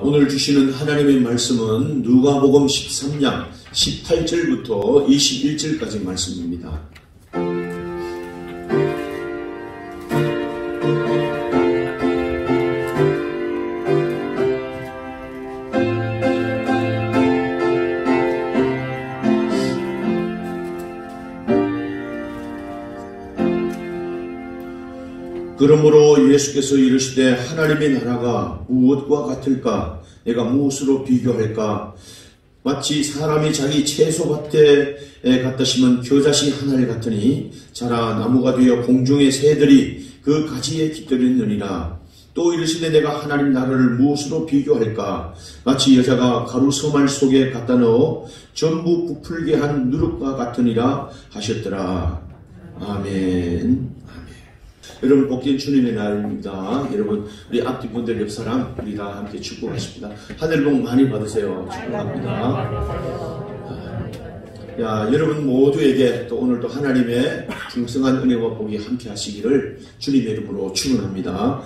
오늘 주시는 하나님의 말씀은 누가복음 13장 18절부터 21절까지 말씀입니다. 그러므로 예수께서 이르시되 하나님의 나라가 무엇과 같을까? 내가 무엇으로 비교할까? 마치 사람이 자기 채소밭에 갖다 심은 겨자씨 하나를 같으니 자라 나무가 되어 공중의 새들이 그 가지에 깃들였느니라. 또 이르시되 내가 하나님 나라를 무엇으로 비교할까? 마치 여자가 가루 서말 속에 갖다 넣어 전부 부풀게 한 누룩과 같으니라 하셨더라. 아멘. 여러분, 복된 주님의 날입니다. 여러분, 우리 앞뒤분들 옆사람 우리 다 함께 축복하십니다. 하늘 복 많이 받으세요. 축복합니다. 여러분 모두에게 또 오늘도 하나님의 풍성한 은혜와 복이 함께 하시기를 주님의 이름으로 축원합니다.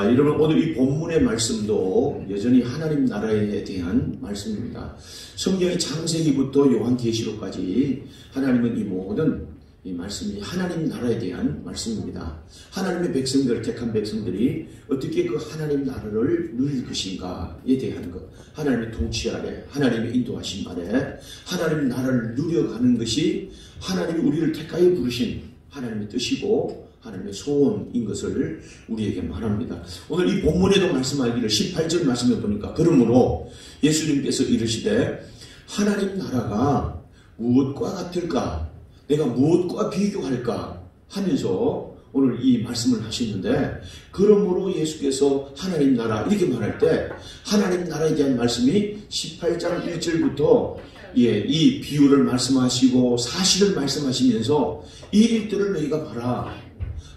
여러분, 오늘 이 본문의 말씀도 여전히 하나님 나라에 대한 말씀입니다. 성경의 창세기부터 요한계시록까지 하나님은 이 모든 이 말씀이 하나님 나라에 대한 말씀입니다. 하나님의 백성들, 택한 백성들이 어떻게 그 하나님 나라를 누릴 것인가에 대한 것, 하나님의 통치 아래, 하나님의 인도하심 아래 하나님 나라를 누려가는 것이 하나님이 우리를 택하여 부르신 하나님의 뜻이고 하나님의 소원인 것을 우리에게 말합니다. 오늘 이 본문에도 말씀하기를 18절 말씀에 보니까 그러므로 예수님께서 이르시되 하나님 나라가 무엇과 같을까? 내가 무엇과 비교할까 하면서 오늘 이 말씀을 하시는데, 그러므로 예수께서 하나님 나라 이렇게 말할 때 하나님 나라에 대한 말씀이 18장 1절부터 이 비유를 말씀하시고 사실을 말씀하시면서 이 일들을 너희가 봐라.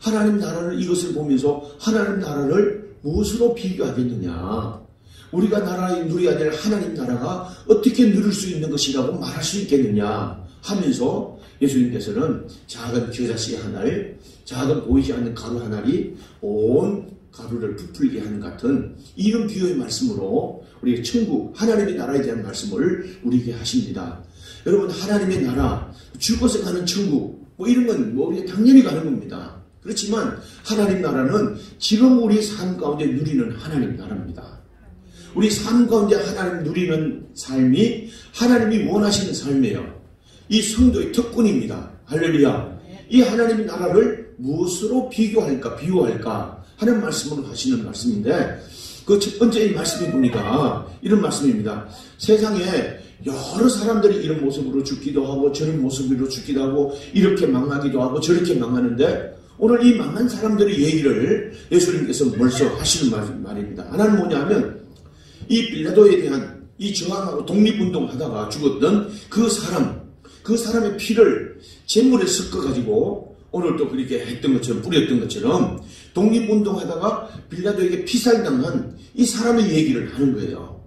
하나님 나라를 이것을 보면서 하나님 나라를 무엇으로 비교하겠느냐. 우리가 나라에 누려야 될 하나님 나라가 어떻게 누릴 수 있는 것이라고 말할 수 있겠느냐 하면서 예수님께서는 작은 겨자씨 하나를, 작은 보이지 않는 가루 하나를 온 가루를 부풀게 하는 같은 이런 비유의 말씀으로 우리의 천국, 하나님의 나라에 대한 말씀을 우리에게 하십니다. 여러분, 하나님의 나라, 죽어서 가는 천국, 이런 건 우리가 당연히 가는 겁니다. 그렇지만 하나님 나라는 지금 우리 삶 가운데 누리는 하나님 나라입니다. 우리 삶 가운데 하나님 누리는 삶이 하나님이 원하시는 삶이에요. 이 성도의 특권입니다. 할렐루야. 이 하나님의 나라를 무엇으로 비유할까 하는 말씀으로 하시는 말씀인데, 그 첫 번째 이 말씀에 보니까 이런 말씀입니다. 세상에 여러 사람들이 이런 모습으로 죽기도 하고 저런 모습으로 죽기도 하고 이렇게 망하기도 하고 저렇게 망하는데, 오늘 이 망한 사람들의 얘기를 예수님께서 벌써 하시는 말입니다. 하나는 뭐냐 하면 이 빌라도에 대한 이 저항하고 독립운동하다가 죽었던 그 사람의 피를 재물에 섞어가지고 오늘 또 그렇게 했던 것처럼, 뿌렸던 것처럼 독립운동하다가 빌라도에게 피살당한 이 사람의 얘기를 하는 거예요.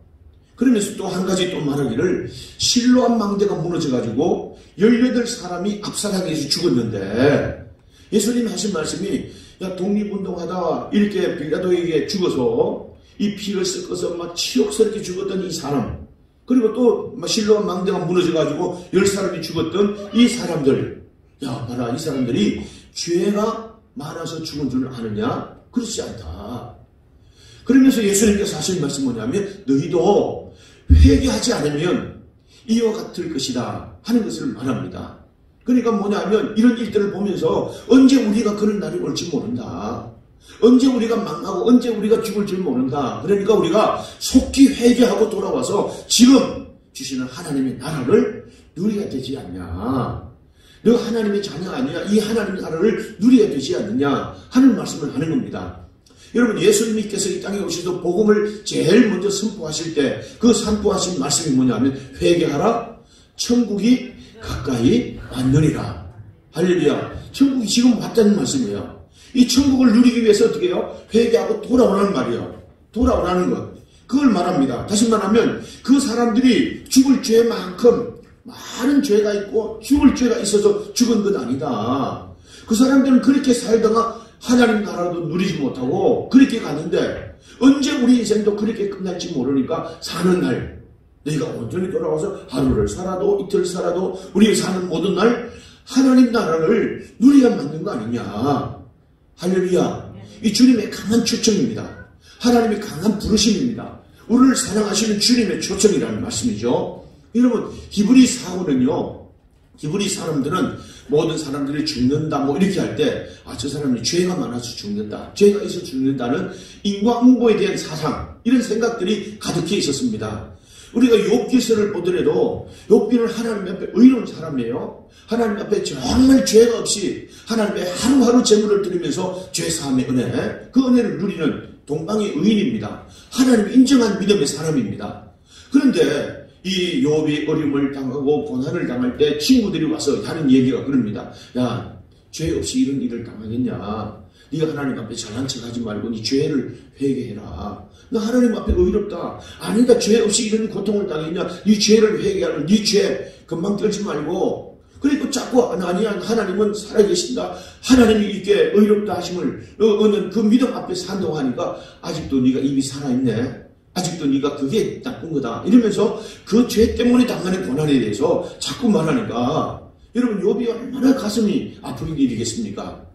그러면서 또 한 가지 또 말하기를, 실로암 망대가 무너져가지고 18사람이 압살당해서 죽었는데, 예수님이 하신 말씀이, 독립운동하다가 이렇게 빌라도에게 죽어서 이 피를 섞어서 막 치욕스럽게 죽었던 이 사람, 그리고 또 실로암 망대가 무너져가지고 10사람이 죽었던 이 사람들, 봐라, 이 사람들이 죄가 많아서 죽은 줄 아느냐? 그렇지 않다. 그러면서 예수님께서 하신 말씀이 뭐냐면, 너희도 회개하지 않으면 이와 같을 것이다 하는 것을 말합니다. 그러니까 뭐냐면, 이런 일들을 보면서 언제 우리가 그런 날이 올지 모른다. 언제 우리가 망하고 언제 우리가 죽을 줄 모른다. 그러니까 우리가 속히 회개하고 돌아와서 지금 주시는 하나님의 나라를 누려야 되지 않냐. 너 하나님의 자녀 아니냐. 이 하나님의 나라를 누려야 되지 않느냐 하는 말씀을 하는 겁니다. 여러분, 예수님께서 이 땅에 오셔서 복음을 제일 먼저 선포하실 때 그 선포하신 말씀이 뭐냐면, 회개하라, 천국이 가까이 왔느니라. 할렐루야. 천국이 지금 왔다는 말씀이에요. 이 천국을 누리기 위해서 어떻게 해요? 회개하고 돌아오라는 말이에요. 돌아오라는 것. 그걸 말합니다. 다시 말하면 그 사람들이 죽을 죄만큼 많은 죄가 있고 죽을 죄가 있어서 죽은 것 아니다. 그 사람들은 그렇게 살다가 하나님 나라도 누리지 못하고 그렇게 갔는데, 언제 우리 인생도 그렇게 끝날지 모르니까 사는 날 너희가 온전히 돌아와서 하루를 살아도 이틀 살아도 우리가 사는 모든 날 하나님 나라를 누려야 맞는 거 아니냐. 할렐루야. 이 주님의 강한 초청입니다. 하나님의 강한 부르심입니다. 우리를 사랑하시는 주님의 초청이라는 말씀이죠. 여러분, 히브리 사고는요, 히브리 사람들은 모든 사람들이 죽는다 뭐 이렇게 할 때 저 사람이 죄가 많아서 죽는다, 죄가 있어 죽는다는 인과응보에 대한 사상, 이런 생각들이 가득해 있었습니다. 우리가 욥기서를 보더라도 욥기는 하나님 앞에 의로운 사람이에요. 하나님 앞에 정말 죄가 없이 하나님 앞에 하루하루 제물을 드리면서 죄사함의 은혜, 그 은혜를 누리는 동방의 의인입니다. 하나님이 인정한 믿음의 사람입니다. 그런데 이 욥이 어려움을 당하고 고난을 당할 때 친구들이 와서 하는 얘기가 그럽니다. 야, 죄 없이 이런 일을 당하겠냐. 네가 하나님 앞에 잘난 척하지 말고 네 죄를 회개해라. 너 하나님 앞에 의롭다. 아니다, 죄 없이 이런 고통을 당했냐. 네 죄를 회개하라. 네 죄 금방 떨지 말고. 그리고 자꾸 아니야, 하나님은 살아계신다. 하나님이 이렇게 의롭다 하심을 얻는 그 믿음 앞에 산동하니까 아직도 네가 입이 살아있네. 아직도 네가 그게 나쁜 거다. 이러면서 그 죄 때문에 당하는 고난에 대해서 자꾸 말하니까 여러분, 욥이 얼마나 가슴이 아픈 일이겠습니까?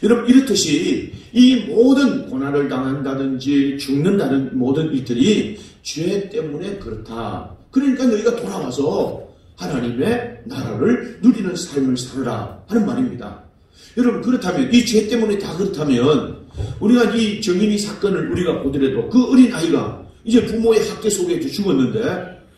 여러분, 이렇듯이 이 모든 고난을 당한다든지 죽는다는 모든 일들이 죄 때문에 그렇다. 그러니까 너희가 돌아와서 하나님의 나라를 누리는 삶을 살아라 하는 말입니다. 여러분, 그렇다면 이 죄 때문에 다 그렇다면 우리가 이 정인이 사건을 우리가 보더라도 그 어린아이가 이제 부모의 학대 속에 죽었는데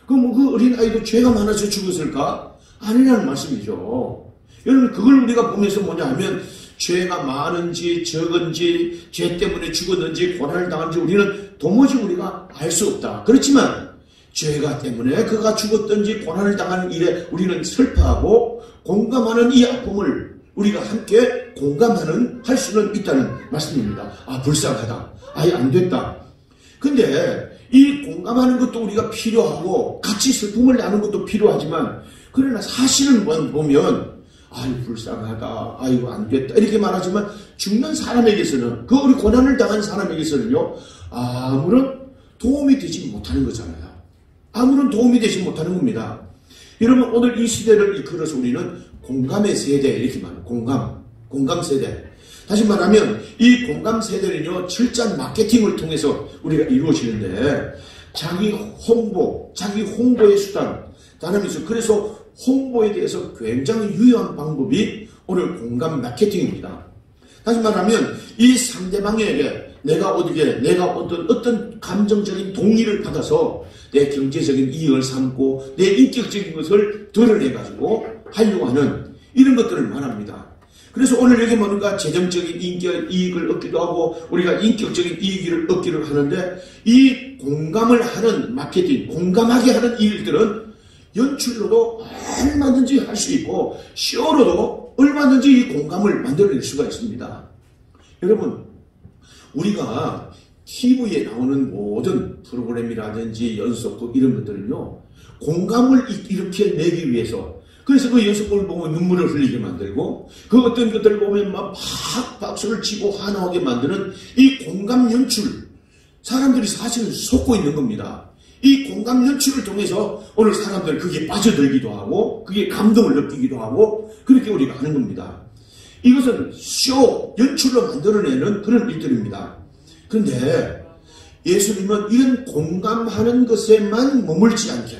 그럼 그 어린아이도 죄가 많아서 죽었을까? 아니라는 말씀이죠. 여러분, 그걸 우리가 보면서 뭐냐 하면 죄가 많은지 적은지 죄 때문에 죽었는지 고난을 당한지 우리는 도무지 우리가 알 수 없다. 그렇지만 죄가 때문에 그가 죽었든지 고난을 당하는 일에 우리는 슬퍼하고 공감하는 이 아픔을 우리가 함께 공감하는 할 수는 있다는 말씀입니다. 불쌍하다. 아예 안 됐다. 근데 이 공감하는 것도 우리가 필요하고 같이 슬픔을 나누는 것도 필요하지만 그러나 사실은 보면 불쌍하다, 아이고 안 됐다 이렇게 말하지만 죽는 사람에게서는, 그 우리 고난을 당한 사람에게서는요 아무런 도움이 되지 못하는 거잖아요. 아무런 도움이 되지 못하는 겁니다. 여러분, 오늘 이 시대를 이끌어서 우리는 공감의 세대 이렇게 말해요. 공감 세대. 다시 말하면 이 공감 세대는요 철저한 마케팅을 통해서 우리가 이루어지는데 자기 홍보의 수단 다름이죠. 그래서 홍보에 대해서 굉장히 유효한 방법이 오늘 공감 마케팅입니다. 다시 말하면 이 상대방에게 내가 어떤 감정적인 동의를 받아서 내 경제적인 이익을 삼고 내 인격적인 것을 드러내가지고 하려고 하는 이런 것들을 말합니다. 그래서 오늘 여기 뭔가 재정적인 이익을 얻기도 하고 우리가 인격적인 이익을 얻기를 하는데 이 공감을 하는 마케팅, 공감하게 하는 일들은 연출로도 얼마든지 할 수 있고 쇼로도 얼마든지 이 공감을 만들어낼 수가 있습니다. 여러분, 우리가 TV에 나오는 모든 프로그램이라든지 연속극 이런 것들은요 공감을 이렇게 내기 위해서, 그래서 그 연속극을 보면 눈물을 흘리게 만들고 그 어떤 것들을 보면 막 박수를 치고 환호하게 만드는 이 공감 연출, 사람들이 사실은 속고 있는 겁니다. 이 공감 연출을 통해서 오늘 사람들 그게 빠져들기도 하고 그게 감동을 느끼기도 하고 그렇게 우리가 하는 겁니다. 이것은 쇼, 연출로 만들어내는 그런 일들입니다. 그런데 예수님은 이런 공감하는 것에만 머물지 않게,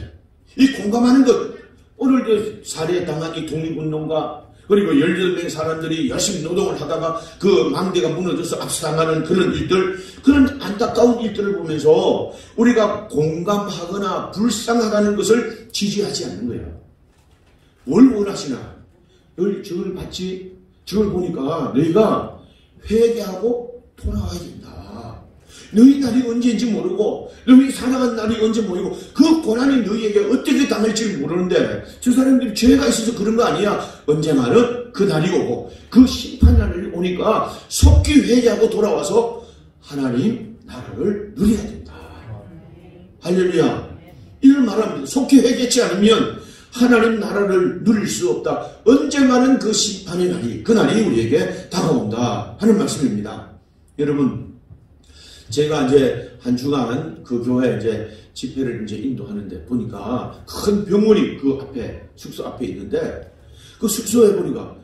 이 공감하는 것, 오늘 살해 당한 이 독립운동가 그리고 18명 사람들이 열심히 노동을 하다가 그 망대가 무너져서 압수당하는 그런 일들, 그런 안타까운 일들을 보면서 우리가 공감하거나 불쌍하다는 것을 지지하지 않는 거예요. 뭘 원하시나? 저걸 봤지? 저걸 보니까 너희가 회개하고 돌아와야 된다. 너희 날이 언제인지 모르고 너희 살아간 날이 언제 모르고 그 고난이 너희에게 어떻게 당할지 모르는데 저 사람들이 죄가 있어서 그런 거 아니야. 언젠가는 그 날이 오고 그 심판 날이 오니까 속히 회개하고 돌아와서 하나님 나라를 누려야 된다. 할렐루야. 이런 말합니다. 속히 회개치 않으면 하나님 나라를 누릴 수 없다. 언젠가는 그 심판의 날이, 그 날이 우리에게 다가온다 하는 말씀입니다. 여러분, 제가 이제 한 주간 그 교회 이제 집회를 이제 인도하는데 보니까 큰 병원이 그 앞에, 숙소 앞에 있는데 그 숙소에 보니까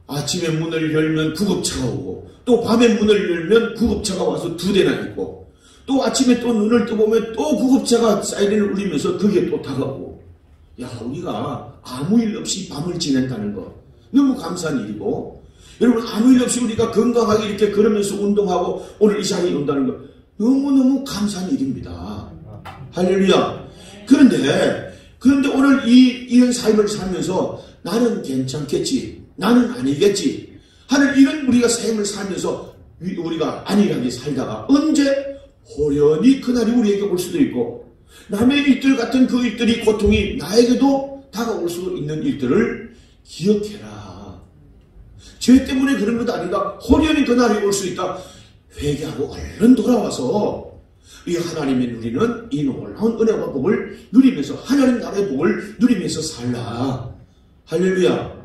아침에 문을 열면 구급차가 오고 또 밤에 문을 열면 구급차가 와서 2대나 있고 또 아침에 또 눈을 떠보면 또 구급차가 사이렌을 울리면서 그게 또 다가오고 야, 우리가 아무 일 없이 밤을 지낸다는 거 너무 감사한 일이고 여러분 아무 일 없이 우리가 건강하게 이렇게 걸으면서 운동하고 오늘 이 자리에 온다는 거 너무너무 감사한 일입니다. 할렐루야. 그런데 오늘 이런 삶을 살면서 나는 괜찮겠지, 나는 아니겠지 하는 이런 우리가 삶을 살면서 우리가 안일하게 살다가 언제 호련히 그날이 우리에게 올 수도 있고 남의 일들 같은 그 일들이 고통이 나에게도 다가올 수 있는 일들을 기억해라. 죄 때문에 그런 것 아니다. 호련히 그날이 올 수 있다. 회개하고 얼른 돌아와서 이 하나님의 누리는 이 놀라운 은혜와 복을 누리면서 하나님 나라의 복을 누리면서 살라. 할렐루야.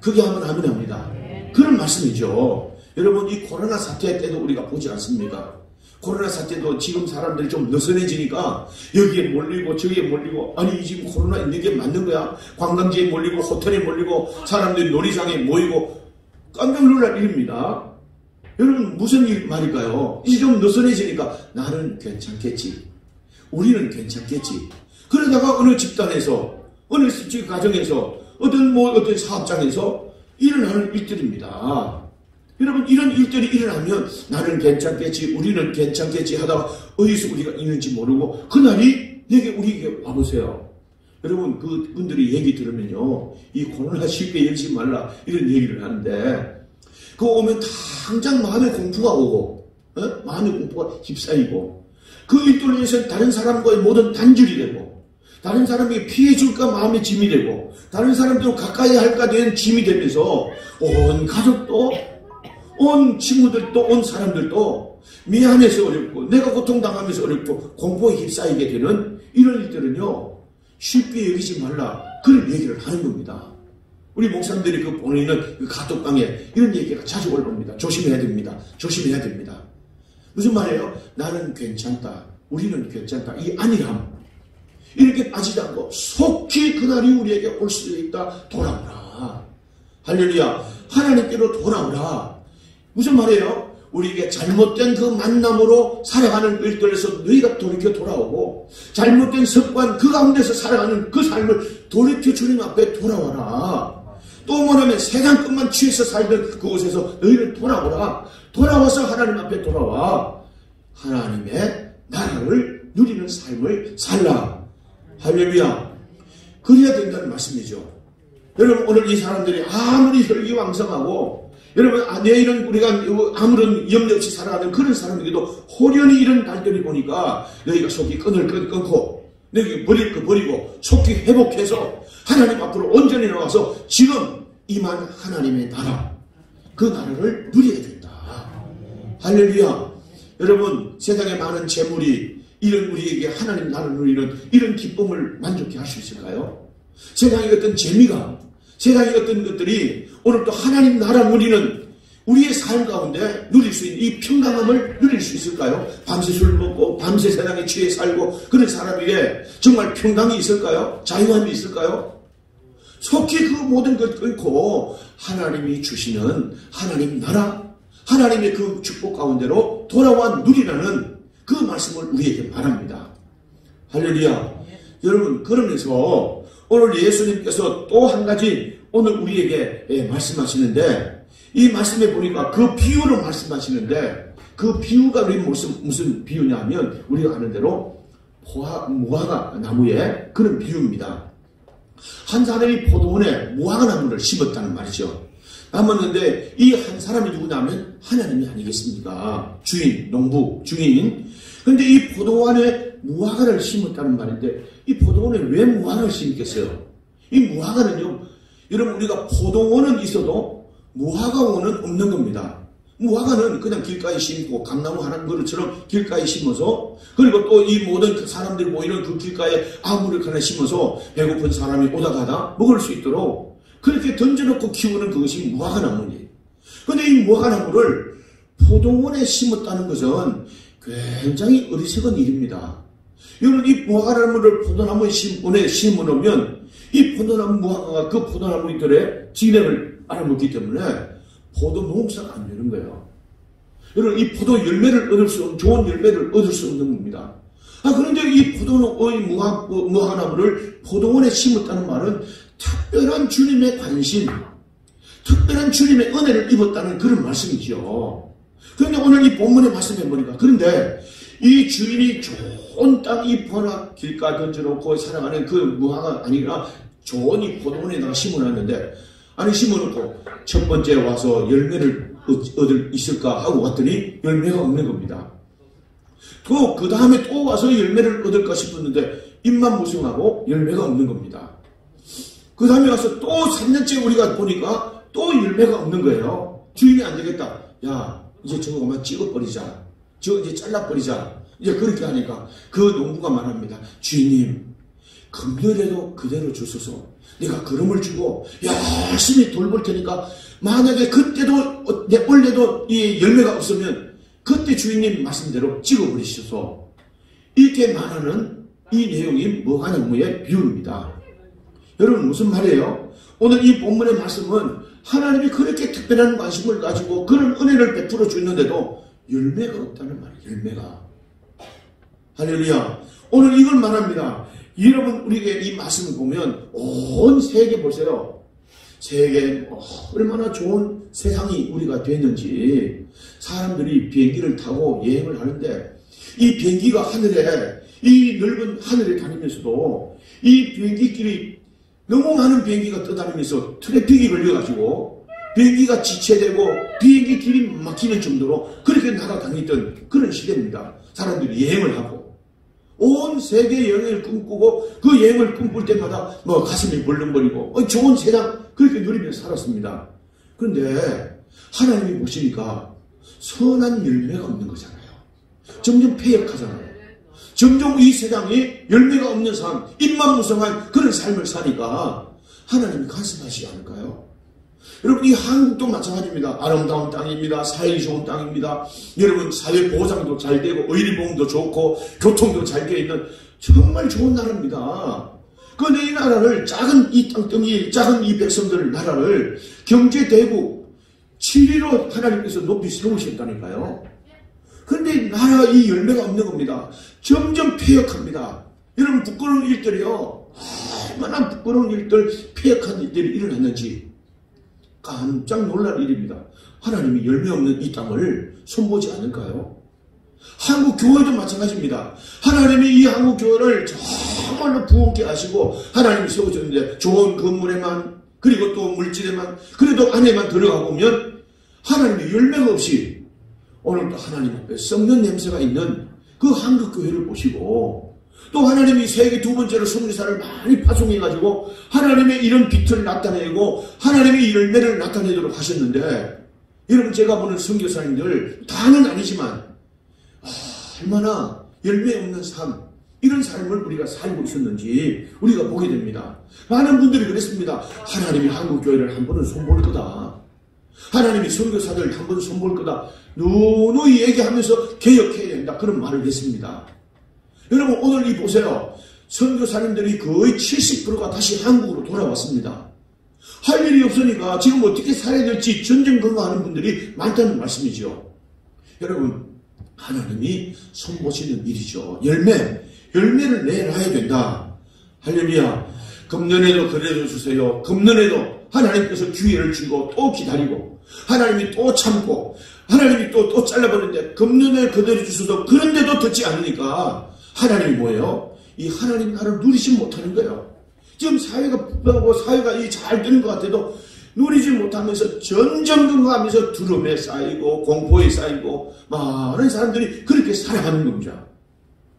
그게 하면 아멘합니다. 그런 말씀이죠. 여러분 이 코로나 사태 때도 우리가 보지 않습니까? 코로나 사태도 지금 사람들이 좀 느슨해지니까 여기에 몰리고 저기에 몰리고 아니 지금 코로나 있는 게 맞는 거야? 관광지에 몰리고 호텔에 몰리고 사람들이 놀이장에 모이고 깜짝 놀랄 일입니다. 여러분 무슨 말일까요? 이제 좀 느슨해지니까 나는 괜찮겠지. 우리는 괜찮겠지. 그러다가 어느 집단에서 어느 가정에서 어떤 사업장에서 일어나는 일들입니다. 여러분 이런 일들이 일어나면 나는 괜찮겠지 우리는 괜찮겠지 하다가 어디서 우리가 있는지 모르고 그날이 우리에게 와보세요. 여러분 그분들이 얘기 들으면요 이 코로나 쉽게 열지 말라 이런 얘기를 하는데 그거 오면 당장 마음의 공포가 오고 마음의 공포가 휩싸이고 그 일들로 인해서 다른 사람과의 모든 단절이 되고 다른 사람에게 피해 줄까 마음의 짐이 되고 다른 사람들과 가까이 할까 된 짐이 되면서 온 가족도 온 친구들도 온 사람들도 미안해서 어렵고 내가 고통당하면서 어렵고 공포에 휩싸이게 되는 이런 일들은요 쉽게 여기지 말라 그런 얘기를 하는 겁니다. 우리 목사님들이 그 보내는 그 카톡방에 이런 얘기가 자주 올라옵니다. 조심해야 됩니다. 조심해야 됩니다. 무슨 말이에요? 나는 괜찮다. 우리는 괜찮다. 이 안일함 이렇게 빠지지 않고 속히 그날이 우리에게 올 수 있다. 돌아오라. 할렐루야. 하나님께로 돌아오라. 무슨 말이에요? 우리에게 잘못된 그 만남으로 살아가는 일들에서 너희가 돌이켜 돌아오고 잘못된 습관 그 가운데서 살아가는 그 삶을 돌이켜 주님 앞에 돌아와라. 또 뭐냐면 세상 것만 취해서 살던 그곳에서 너희는 돌아오라. 돌아와서 하나님 앞에 돌아와 하나님의 나라를 누리는 삶을 살라. 할렐루야. 그래야 된다는 말씀이죠. 여러분 오늘 이 사람들이 아무리 혈기왕성하고 여러분 내일은 우리가 아무런 염려 없이 살아가는 그런 사람에게도 호련히 이런 날들이 보니까 너희가 속히 끈을 끊고 너희가 버릴 거 버리고 속히 회복해서 하나님 앞으로 온전히 나와서 지금 임한 하나님의 나라 그 나라를 누려야 된다. 할렐루야. 여러분 세상에 많은 재물이 이런 우리에게 하나님 나라를 누리는 이런 기쁨을 만족해 할 수 있을까요? 세상의 어떤 재미가 세상의 어떤 것들이 오늘 또 하나님 나라 누리는 우리의 삶 가운데 누릴 수 있는 이 평강함을 누릴 수 있을까요? 밤새 술 먹고 밤새 세상에 취해 살고 그런 사람에게 정말 평강이 있을까요? 자유함이 있을까요? 속히 그 모든 걸 끊고 하나님이 주시는 하나님 나라 하나님의 그 축복 가운데로 돌아와 누리라는 그 말씀을 우리에게 바랍니다. 할렐루야. 여러분 그러면서 오늘 예수님께서 또 한 가지 오늘 우리에게 말씀하시는데 이 말씀에 보니까 그 비유로 말씀하시는데 그 비유가 우리 무슨 비유냐 하면 우리가 아는 대로 무화과 나무의 그런 비유입니다. 한 사람이 포도원에 무화과 나무를 심었다는 말이죠. 남았는데 이 한 사람이 누구냐면 하나님이 아니겠습니까? 주인, 농부, 주인. 그런데 이 포도원에 무화과를 심었다는 말인데 이 포도원에 왜 무화과를 심겠어요? 이 무화과는요, 여러분 우리가 포도원은 있어도 무화과원은 없는 겁니다. 무화과는 그냥 길가에 심고 감나무 하는 것처럼 길가에 심어서 그리고 또 이 모든 그 사람들이 모이는 그 길가에 아무를 하나 심어서 배고픈 사람이 오다 가다 먹을 수 있도록 그렇게 던져놓고 키우는 그것이 무화과 나무예요. 그런데 이 무화과 나무를 포도원에 심었다는 것은 굉장히 어리석은 일입니다. 여러분, 이 무화과나무를 포도나무에 심어놓으면 이 포도나무 무화과가 그 포도나무들의 진액을 알아먹기 때문에 포도 농사가 안 되는 거예요. 여러분, 이 포도 열매를 좋은 열매를 얻을 수 없는 겁니다. 그런데 이 무화과나무를 포도원에 심었다는 말은 특별한 주님의 관심, 특별한 주님의 은혜를 입었다는 그런 말씀이죠. 그런데 오늘 이 본문의 말씀해 보니까, 그런데 이 주인이 좋은 땅 이 번화 길가 던져놓고 살아가는 그 무화과가 아니라 좋은 이 포도원에다가 심어놨는데, 심어놓고 첫 번째 와서 열매를 얻을 있을까 하고 왔더니 열매가 없는 겁니다. 또 그 다음에 또 와서 열매를 얻을까 싶었는데 입만 무성하고 열매가 없는 겁니다. 그 다음에 와서 또 3년째 우리가 보니까 또 열매가 없는 거예요. 주인이 안 되겠다. 야, 이제 저거 그만 찍어버리자. 저거 이제 잘라버리자. 이제 그렇게 하니까 그 농부가 말합니다. 주인님, 금년에도 그대로 주소서. 내가 그름을 주고 열심히 돌볼 테니까 만약에 그때도 원래도 이 열매가 없으면 그때 주인님 말씀대로 찍어버리셔서, 이렇게 말하는 이 내용이 무화과나무의 비유입니다. 여러분, 무슨 말이에요? 오늘 이 본문의 말씀은 하나님이 그렇게 특별한 관심을 가지고 그런 은혜를 베풀어 주는데도 열매가 없다는 말이에요. 열매가. 할렐루야. 오늘 이걸 말합니다. 여러분, 우리에게 이 말씀을 보면 온 세계 보세요. 세계 얼마나 좋은 세상이 우리가 됐는지. 사람들이 비행기를 타고 여행을 하는데 이 비행기가 하늘에, 이 넓은 하늘에 다니면서도 이 비행기끼리 너무 많은 비행기가 떠다니면서 트래픽이 걸려가지고 비행기가 지체되고 비행기 길이 막히는 정도로 그렇게 날아다니던 그런 시대입니다. 사람들이 여행을 하고 온 세계 여행을 꿈꾸고 그 여행을 꿈꿀 때마다 가슴이 벌렁거리고 좋은 세상 그렇게 누리면서 살았습니다. 그런데 하나님이 보시니까 선한 열매가 없는 거잖아요. 점점 폐역하잖아요. 점점 이 세상에 열매가 없는 삶, 입만 무성한 그런 삶을 사니까 하나님이 간섭하시지 않을까요? 여러분, 이 한국도 마찬가지입니다. 아름다운 땅입니다. 사회 좋은 땅입니다. 여러분, 사회 보장도 잘 되고 의료보험도 좋고 교통도 잘 되어 있는 정말 좋은 나라입니다. 그런데 이 나라를, 작은 이 땅덩이, 작은 이 백성들 나라를 경제대국 7위로 하나님께서 높이 세우셨다니까요. 그런데 나라 이 열매가 없는 겁니다. 점점 폐역합니다. 여러분, 부끄러운 일들이요. 얼마나 부끄러운 일들, 폐역한 일들이 일어났는지 깜짝 놀랄 일입니다. 하나님이 열매 없는 이 땅을 손보지 않을까요? 한국 교회도 마찬가지입니다. 하나님이 이 한국 교회를 정말로 부흥케 하시고 하나님이 세워줬는데 좋은 건물에만, 그리고 또 물질에만, 그래도 안에만 들어가 보면 하나님이 열매가 없이 오늘도 하나님 앞에 썩는 냄새가 있는 그 한국 교회를 보시고, 또 하나님이 세계 두 번째로 선교사를 많이 파송해가지고 하나님의 이런 빛을 나타내고 하나님의 열매를 나타내도록 하셨는데, 여러분, 제가 보는 선교사님들 다는 아니지만 얼마나 열매 없는 삶, 이런 삶을 우리가 살고 있었는지 우리가 보게 됩니다. 많은 분들이 그랬습니다. 하나님이 한국교회를 한 번은 손볼 거다. 하나님이 선교사들 한 번 손볼 거다. 누누이 얘기하면서 개혁해야 된다. 그런 말을 했습니다. 여러분, 오늘 이 보세요. 선교사님들이 거의 70%가 다시 한국으로 돌아왔습니다. 할 일이 없으니까 지금 어떻게 살아야 될지 전전긍긍하는 분들이 많다는 말씀이죠. 여러분, 하나님이 손보시는 일이죠. 열매를 내놔야 된다. 할렐루야. 금년에도 그래도 주세요. 금년에도 하나님께서 기회를 주고 또 기다리고 하나님이 또 참고 하나님이 또 잘라버리는데 금년에 그대로 주셔도 그런데도 듣지 않으니까 하나님이 뭐예요? 이 하나님 나를 누리지 못하는 거예요. 지금 사회가 부패하고 사회가 잘 되는 것 같아도 누리지 못하면서 전전긍긍하면서 두려움에 쌓이고 공포에 쌓이고 많은 사람들이 그렇게 살아가는 겁니다.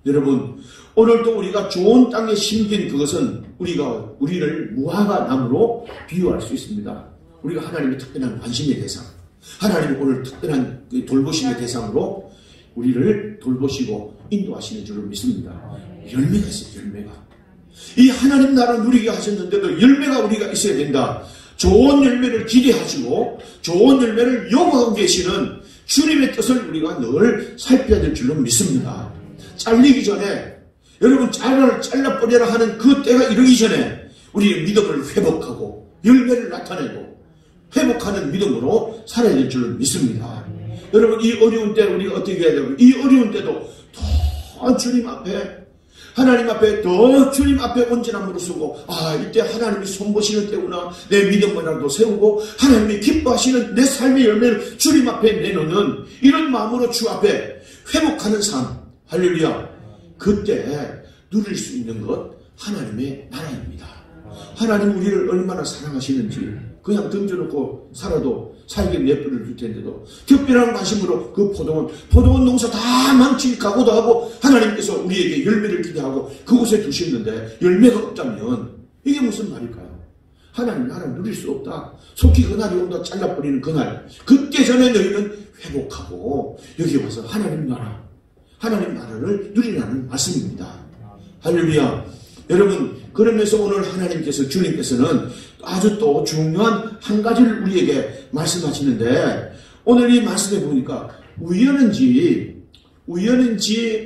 여러분, 오늘도 우리가 좋은 땅에 심긴 그것은 우리를 무화과 나무로 비유할 수 있습니다. 우리가 하나님의 특별한 관심의 대상, 하나님이 오늘 특별한 돌보심의 대상으로 우리를 돌보시고 인도하시는 줄을 믿습니다. 열매가 있어요. 열매가. 이 하나님 나라 누리게 하셨는데도 열매가 우리가 있어야 된다. 좋은 열매를 기대하시고 좋은 열매를 요구하고 계시는 주님의 뜻을 우리가 늘 살펴야 될 줄로 믿습니다. 잘리기 전에, 여러분 잘라버려라 하는 그 때가 이르기 전에 우리의 믿음을 회복하고 열매를 나타내고 회복하는 믿음으로 살아야 될 줄로 믿습니다. 여러분, 이 어려운 때 우리가 어떻게 해야 되고, 이 어려운 때도 더 주님 앞에, 하나님 앞에, 더 주님 앞에 온전함으로 쓰고, 이때 하나님이 손보시는 때구나. 내 믿음이라도 세우고 하나님이 기뻐하시는 내 삶의 열매를 주님 앞에 내놓는 이런 마음으로 주 앞에 회복하는 삶. 할렐루야. 그때 누릴 수 있는 것 하나님의 나라입니다. 하나님 우리를 얼마나 사랑하시는지 그냥 던져놓고 살아도 살게 내버려 둘 텐데도 특별한 관심으로 그 포도원 농사 다 망칠 각오도 하고 하나님께서 우리에게 열매를 기대하고 그곳에 두셨는데 열매가 없다면 이게 무슨 말일까요? 하나님 나라를 누릴 수 없다. 속히 그날이 온다. 잘라버리는 그날. 그때 전에 너희는 회복하고 여기 와서 하나님 나라를 누리라는 말씀입니다. 할렐루야. 여러분, 그러면서 오늘 하나님께서, 주님께서는 아주 또 중요한 한 가지를 우리에게 말씀하시는데, 오늘 이 말씀에 보니까 우연인지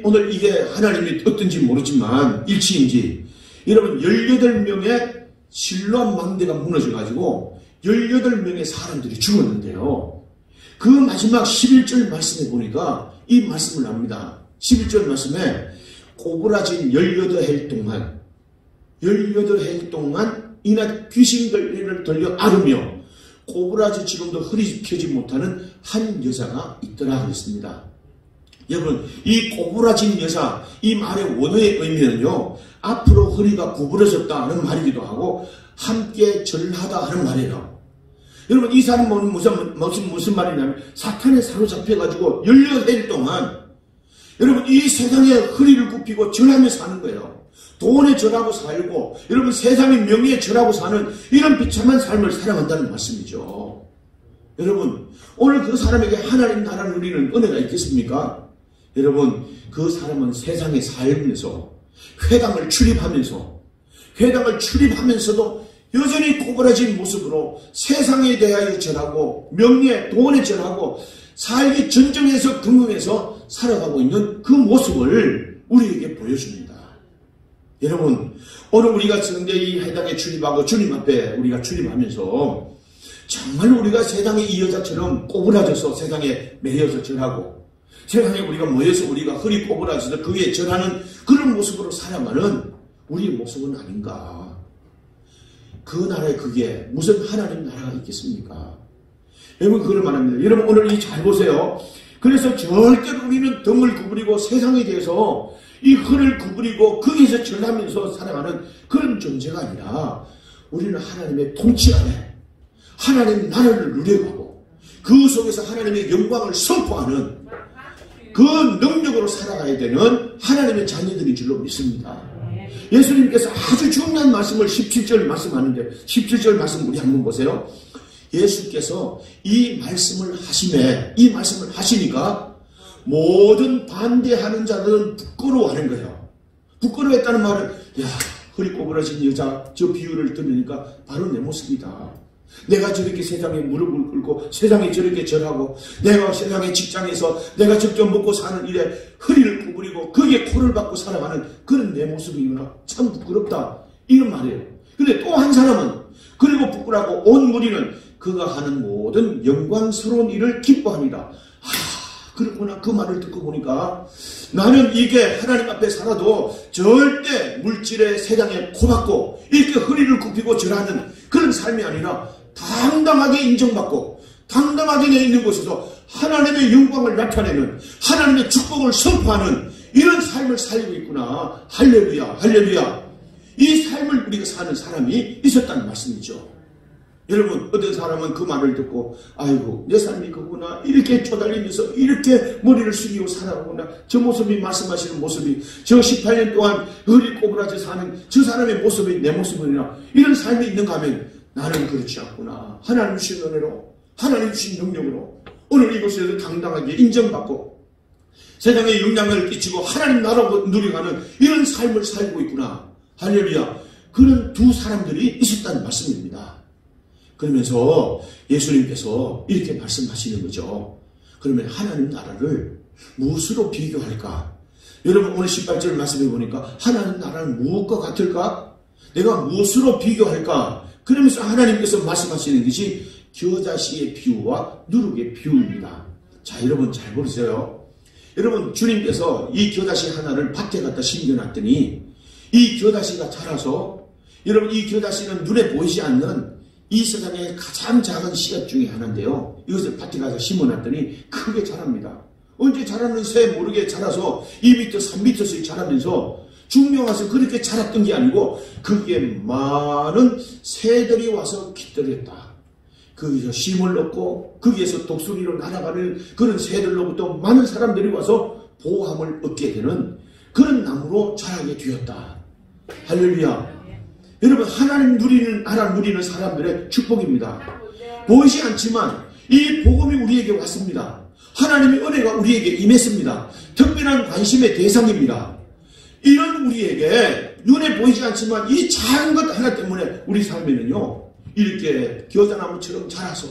오늘 이게 하나님이 어떤지 모르지만 일치인지, 여러분 18명의 실로암 망대가 무너져가지고 18명의 사람들이 죽었는데요. 그 마지막 11절 말씀에 보니까 이 말씀을 합니다. 11절 말씀에 꼬부라진 18해 동안 이날 귀신들을 들려 앓으며 꼬부라지 지금도 허리 펴지 못하는 한 여자가 있더라 그랬습니다. 여러분, 이 꼬부라진 여자, 이 말의 원어의 의미는요, 앞으로 허리가 구부러졌다 하는 말이기도 하고 함께 절하다 하는 말이에요. 여러분, 이 사람은 무슨 말이냐면 사탄에 사로잡혀가지고 18일 동안 여러분 이 세상에 허리를 굽히고 절하며 사는 거예요. 돈에 절하고 살고, 여러분 세상의 명예에 절하고 사는 이런 비참한 삶을 살아간다는 말씀이죠. 여러분, 오늘 그 사람에게 하나님 나라를 누리는 은혜가 있겠습니까? 여러분, 그 사람은 세상에 살면서 회당을 출입하면서도 여전히 꼬부라진 모습으로 세상에 대하여 절하고 명예, 돈에 절하고 살기 전정에서 근무해서 살아가고 있는 그 모습을 우리에게 보여줍니다. 여러분, 오늘 우리가 지금데 이 해당에 출입하고 주님 앞에 우리가 출입하면서 정말 우리가 세상의 이 여자처럼 꼬부라져서 세상에 매여서 절하고 세상에 우리가 모여서 우리가 허리 꼬부라져서 그에 절하는 그런 모습으로 살아가는 우리의 모습은 아닌가. 그 나라에 그게 무슨 하나님 나라가 있겠습니까? 여러분, 그걸 말합니다. 여러분, 오늘 잘 보세요. 그래서 절대로 우리는 등을 구부리고 세상에 대해서 이 허를 구부리고 거기서 절하면서 살아가는 그런 존재가 아니라 우리는 하나님의 통치 아래 하나님 나라를 누려가고 그 속에서 하나님의 영광을 선포하는 그 능력으로 살아가야 되는 하나님의 자녀들인 줄로 믿습니다. 예수님께서 아주 중요한 말씀을 17절 말씀하는데 17절 말씀 우리 한번 보세요. 예수께서 이 말씀을 하시니까 모든 반대하는 자들은 부끄러워하는 거예요. 부끄러워했다는 말은 허리 꼬부라진 여자 저 비유를 들으니까 바로 내 모습이다. 내가 저렇게 세상에 무릎을 꿇고 세상에 저렇게 절하고 내가 세상의 직장에서 내가 직접 먹고 사는 일에 허리를 구부리고 거기에 코를 박고 살아가는 그런 내 모습이구나. 참 부끄럽다. 이런 말이에요. 근데 또 한 사람은 그리고 부끄러고 온 무리는 그가 하는 모든 영광스러운 일을 기뻐합니다. 그렇구나. 그 말을 듣고 보니까 나는 이게 하나님 앞에 살아도 절대 물질의 세상에 코박고 이렇게 허리를 굽히고 절하는 그런 삶이 아니라 당당하게 인정받고 당당하게 내 있는 곳에서 하나님의 영광을 나타내는 하나님의 축복을 선포하는 이런 삶을 살고 있구나. 할렐루야, 할렐루야. 이 삶을 우리가 사는 사람이 있었다는 말씀이죠. 여러분, 어떤 사람은 그 말을 듣고 아이고 내 삶이 그구나. 이렇게 쪼달리면서 이렇게 머리를 숙이고 살아가구나. 저 모습이 말씀하시는 모습이 저 18년 동안 허리 꼬부라져 사는 저 사람의 모습이 내 모습이나 이런 삶이 있는가 하면 나는 그렇지 않구나. 하나님 주신 은혜로 하나님 주신 능력으로 오늘 이곳에서 당당하게 인정받고 세상에 영향을 끼치고 하나님 나라로 누려가는 이런 삶을 살고 있구나. 할렐루야. 그런 두 사람들이 있었다는 말씀입니다. 그러면서 예수님께서 이렇게 말씀하시는 거죠. 그러면 하나님 나라를 무엇으로 비교할까? 여러분 오늘 18절 말씀해 보니까 하나님 나라는 무엇과 같을까? 내가 무엇으로 비교할까? 그러면서 하나님께서 말씀하시는 것이 겨자씨의 비유와 누룩의 비유입니다. 자, 여러분 잘 보세요. 여러분 주님께서 이 겨자씨 하나를 밭에 갖다 심겨놨더니 이 겨자씨가 자라서 여러분 이 겨자씨는 눈에 보이지 않는 이 세상의 가장 작은 씨앗 중에 하나인데요. 이것을 밭에 가서 심어놨더니 크게 자랍니다. 언제 자라는 새 모르게 자라서 2m, 3m씩 자라면서 중명 와서 그렇게 자랐던 게 아니고 거기에 많은 새들이 와서 깃들였다. 거기서 심을 넣고 거기에서 독수리로 날아가는 그런 새들로부터 많은 사람들이 와서 보호함을 얻게 되는 그런 나무로 자라게 되었다. 할렐루야. 여러분 하나님 누리는 나라 누리는 사람들의 축복입니다. 보이지 않지만 이 복음이 우리에게 왔습니다. 하나님의 은혜가 우리에게 임했습니다. 특별한 관심의 대상입니다. 이런 우리에게 눈에 보이지 않지만 이 작은 것 하나 때문에 우리 삶에는요 이렇게 겨자나무처럼 자라서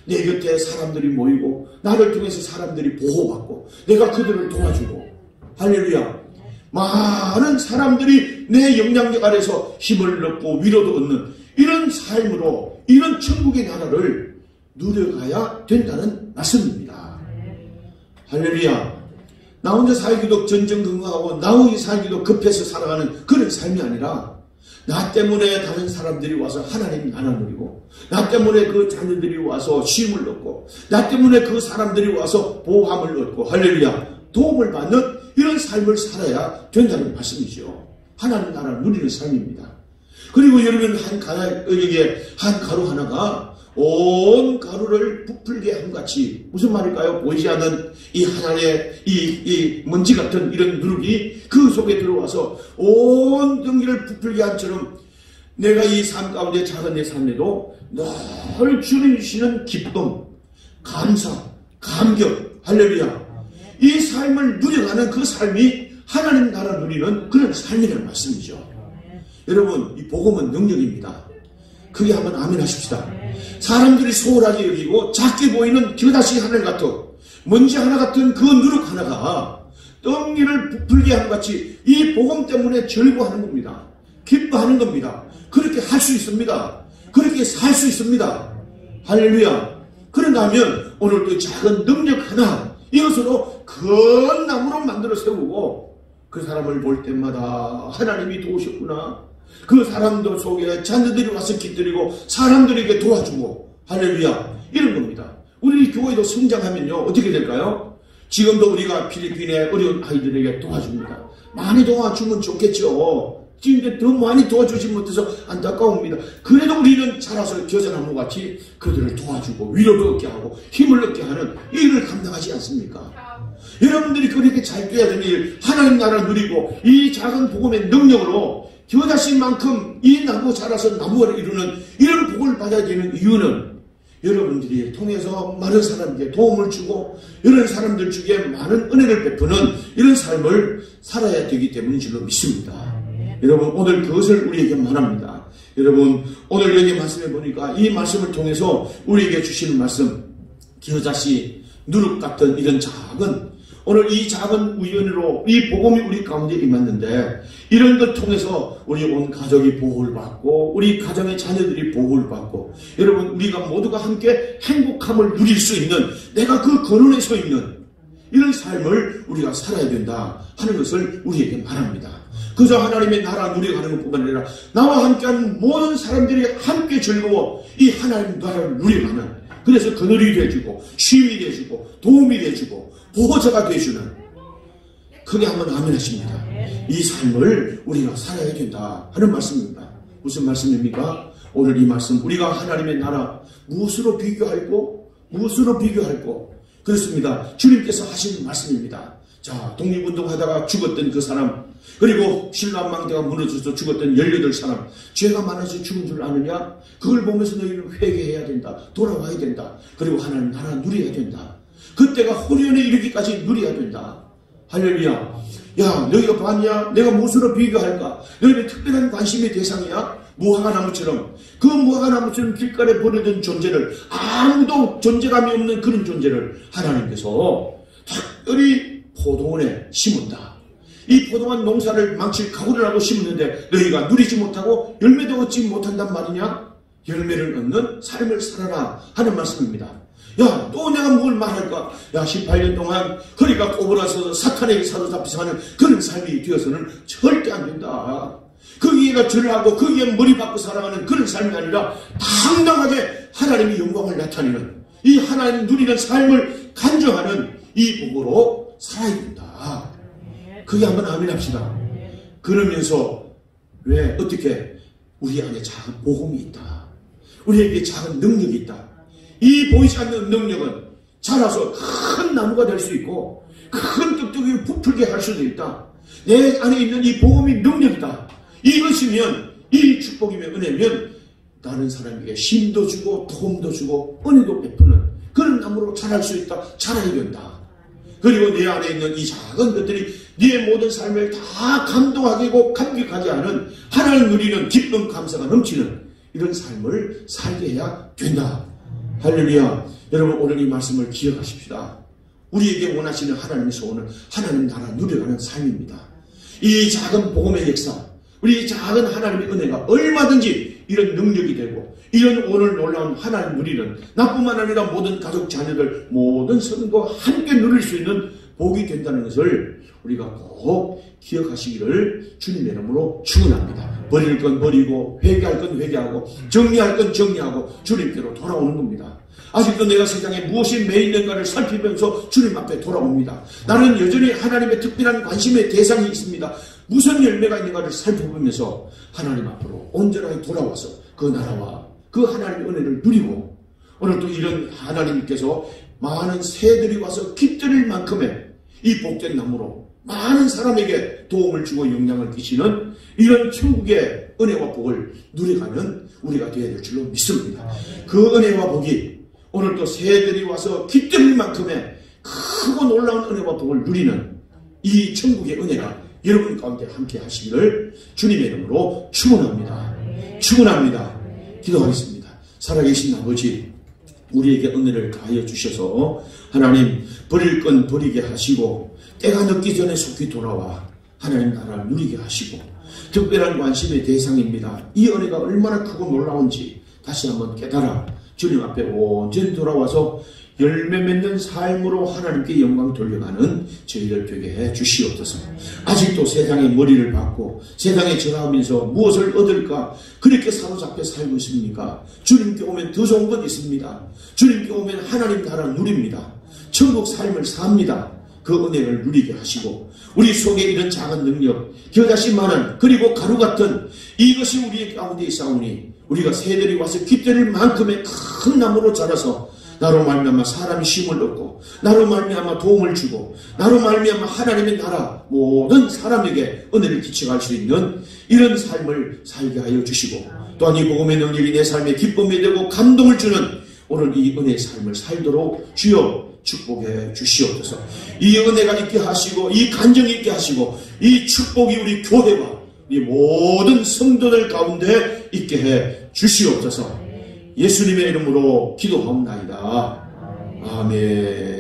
내 곁에 사람들이 모이고 나를 통해서 사람들이 보호받고 내가 그들을 도와주고 할렐루야 많은 사람들이 내 영향력 아래서 힘을 얻고 위로도 얻는 이런 삶으로 이런 천국의 나라를 누려가야 된다는 말씀입니다. 할렐루야. 나 혼자 살기도 전전긍긍하고 나 혼자 살기도 급해서 살아가는 그런 삶이 아니라 나 때문에 다른 사람들이 와서 하나님 나라 누리고 나 때문에 그 자녀들이 와서 쉼을 얻고 나 때문에 그 사람들이 와서 보호함을 얻고 할렐루야 도움을 받는 이런 삶을 살아야 된다는 말씀이죠. 하나님 나라 누리는 삶입니다. 그리고 여러분 한 가루 하나가 온 가루를 부풀게 함같이 무슨 말일까요? 보이지 않는 이 하나의 이 먼지 같은 이런 누룩이 그 속에 들어와서 온 덩이를 부풀게 한처럼 내가 이 삶 가운데 작은 내 삶에도 늘 주님 주시는 기쁨, 감사, 감격, 할렐루야 이 삶을 누려가는 그 삶이 하나님 나라 누리는 그런 삶이라는 말씀이죠. 여러분 이 복음은 능력입니다. 그게 한번 아멘 하십시다. 사람들이 소홀하게 여기고 작게 보이는 겨자씨 하늘 같은 먼지 하나 같은 그 누룩 하나가 덩이를 부풀게 하는 같이 이 복음 때문에 즐거워하는 겁니다. 기뻐하는 겁니다. 그렇게 할 수 있습니다. 그렇게 살 수 있습니다. 할렐루야. 그런가 하면 오늘도 작은 능력 하나 이것으로 큰 나무로 만들어 세우고 그 사람을 볼 때마다 하나님이 도우셨구나. 그 사람들 속에 자녀들이 와서 깃들이고 사람들에게 도와주고 할렐루야 이런 겁니다. 우리 교회도 성장하면요 어떻게 될까요? 지금도 우리가 필리핀의 어려운 아이들에게 도와줍니다. 많이 도와주면 좋겠죠. 지금 더 많이 도와주지 못해서 안타까웁니다. 그래도 우리는 자라서 겨자나무 같이 그들을 도와주고 위로도 얻게 하고 힘을 얻게 하는 이 일을 감당하지 않습니까? 여러분들이 그렇게 잘 돼야 되는 일 하나님 나라를 누리고 이 작은 복음의 능력으로 겨자씨만큼 이 나무 자라서 나무를 이루는 이런 복을 받아야 되는 이유는 여러분들이 통해서 많은 사람에게 도움을 주고 이런 사람들 중에 많은 은혜를 베푸는 이런 삶을 살아야 되기 때문인 줄로 믿습니다. 여러분 오늘 그것을 우리에게 말합니다. 여러분 오늘 여기 말씀해 보니까 이 말씀을 통해서 우리에게 주시는 말씀 겨자씨 누룩 같은 이런 작은 오늘 이 작은 우연으로 이 복음이 우리 가운데 임했는데 이런 것 통해서 우리 온 가족이 보호를 받고 우리 가정의 자녀들이 보호를 받고 여러분 우리가 모두가 함께 행복함을 누릴 수 있는 내가 그 근원에 서 있는 이런 삶을 우리가 살아야 된다 하는 것을 우리에게 말합니다. 그저 하나님의 나라 누려가는 것뿐만 아니라 나와 함께하는 모든 사람들이 함께 즐거워 이 하나님 나라를 누려가는 그래서 그늘이 되어주고 쉼이 되어주고 도움이 되어주고 보호자가 되어주는 크게 한번 아멘 하십니다. 이 삶을 우리가 살아야 된다 하는 말씀입니다. 무슨 말씀입니까? 오늘 이 말씀 우리가 하나님의 나라 무엇으로 비교할고 무엇으로 비교할고 그렇습니다. 주님께서 하시는 말씀입니다. 자 독립운동하다가 죽었던 그 사람 그리고 신라망대가 무너져서 죽었던 18사람 죄가 많아서 죽은 줄 아느냐? 그걸 보면서 너희는 회개해야 된다. 돌아와야 된다. 그리고 하나님 나라 누려야 된다. 그때가 호련에 이르기까지 누려야 된다. 할렐루야. 야, 너희가 봤냐? 내가 무엇으로 비교할까? 너희는 특별한 관심의 대상이야? 무화과나무처럼, 그 무화과나무처럼 길가에 버려진 존재를, 아무도 존재감이 없는 그런 존재를 하나님께서 특별히 포도원에 심었다. 이 포도원 농사를 망칠 각오를 하고 심었는데 너희가 누리지 못하고 열매도 얻지 못한단 말이냐? 열매를 얻는 삶을 살아라 하는 말씀입니다. 야, 또 내가 뭘 말할까? 야, 18년 동안 허리가 꼬부라서 사탄에게 사로잡혀서 하는 그런 삶이 되어서는 절대 안 된다. 거기에다 절을 하고 거기에 머리 박고 살아가는 그런 삶이 아니라 당당하게 하나님의 영광을 나타내는, 이 하나님 누리는 삶을 간증하는 이 복으로 살아야 된다. 그게 한번 아멘 합시다. 그러면서 왜 어떻게 우리 안에 작은 복음이 있다. 우리에게 작은 능력이 있다. 이 보이지 않는 능력은 자라서 큰 나무가 될 수 있고 큰 뚝뚝이를 부풀게 할 수도 있다. 내 안에 있는 이 복음이 능력이다. 이것이면, 이 축복이면, 은혜면 다른 사람에게 힘도 주고 도움도 주고 은혜도 베푸는 그런 나무로 자랄 수 있다. 자라야 된다. 그리고 내 안에 있는 이 작은 것들이 네 모든 삶을 다 감동하게 하고 감격하게 하는, 하나님 누리는 기쁨 감사가 넘치는 이런 삶을 살게 해야 된다. 할렐루야. 여러분, 오늘 이 말씀을 기억하십시다. 우리에게 원하시는 하나님의 소원은 하나님 나라 누려가는 삶입니다. 이 작은 복음의 역사, 우리 작은 하나님의 은혜가 얼마든지 이런 능력이 되고, 이런 오늘 놀라운 하나님 누리는, 나뿐만 아니라 모든 가족 자녀들, 모든 성도가 함께 누릴 수 있는 복이 된다는 것을 우리가 꼭 기억하시기를 주님의 이름으로 축원합니다. 버릴 건 버리고 회개할 건 회개하고 정리할 건 정리하고 주님께로 돌아오는 겁니다. 아직도 내가 세상에 무엇이 매있는가를 살피면서 주님 앞에 돌아옵니다. 나는 여전히 하나님의 특별한 관심의 대상이 있습니다. 무슨 열매가 있는가를 살펴보면서 하나님 앞으로 온전하게 돌아와서 그 나라와 그 하나님의 은혜를 누리고, 오늘 또 이런 하나님께서 많은 새들이 와서 깃들일 만큼의 이 복된 나무로 많은 사람에게 도움을 주고 영향을 끼치는 이런 천국의 은혜와 복을 누려가는 우리가 되어야 될 줄로 믿습니다. 그 은혜와 복이 오늘 또 새들이 와서 깃들일 만큼의 크고 놀라운 은혜와 복을 누리는 이 천국의 은혜가 여러분 가운데 함께 하시기를 주님의 이름으로 축원합니다. 축원합니다. 기도하겠습니다. 살아계신 아버지, 우리에게 은혜를 가하여 주셔서 하나님 버릴 건 버리게 하시고 때가 늦기 전에 속히 돌아와 하나님 나라를 누리게 하시고 특별한 관심의 대상입니다. 이 은혜가 얼마나 크고 놀라운지 다시 한번 깨달아 주님 앞에 온전히 돌아와서 열매 맺는 삶으로 하나님께 영광 돌려가는 저희들 되게 해 주시옵소서. 아직도 세상의 머리를 박고 세상에 절하면서 무엇을 얻을까 그렇게 사로잡혀 살고 있습니까? 주님께 오면 더 좋은 것 있습니다. 주님께 오면 하나님 나라 누립니다. 천국 삶을 삽니다. 그 은혜를 누리게 하시고 우리 속에 이런 작은 능력, 겨자씨 많은 그리고 가루 같은 이것이 우리의 가운데 있사오니 우리가 새들이 와서 깃들일 만큼의 큰 나무로 자라서 나로 말미암아 사람이 쉼을 얻고 나로 말미암아 도움을 주고 나로 말미암아 하나님의 나라 모든 사람에게 은혜를 끼쳐갈 수 있는 이런 삶을 살게 하여 주시고 또한 이 복음의 능력이 내 삶에 기쁨이 되고 감동을 주는 오늘 이 은혜의 삶을 살도록 주여 축복해 주시옵소서. 이 은혜가 있게 하시고 이 간정이 있게 하시고 이 축복이 우리 교회와 이 모든 성도들 가운데 있게 해 주시옵소서. 예수님의 이름으로 기도하옵나이다. 아멘.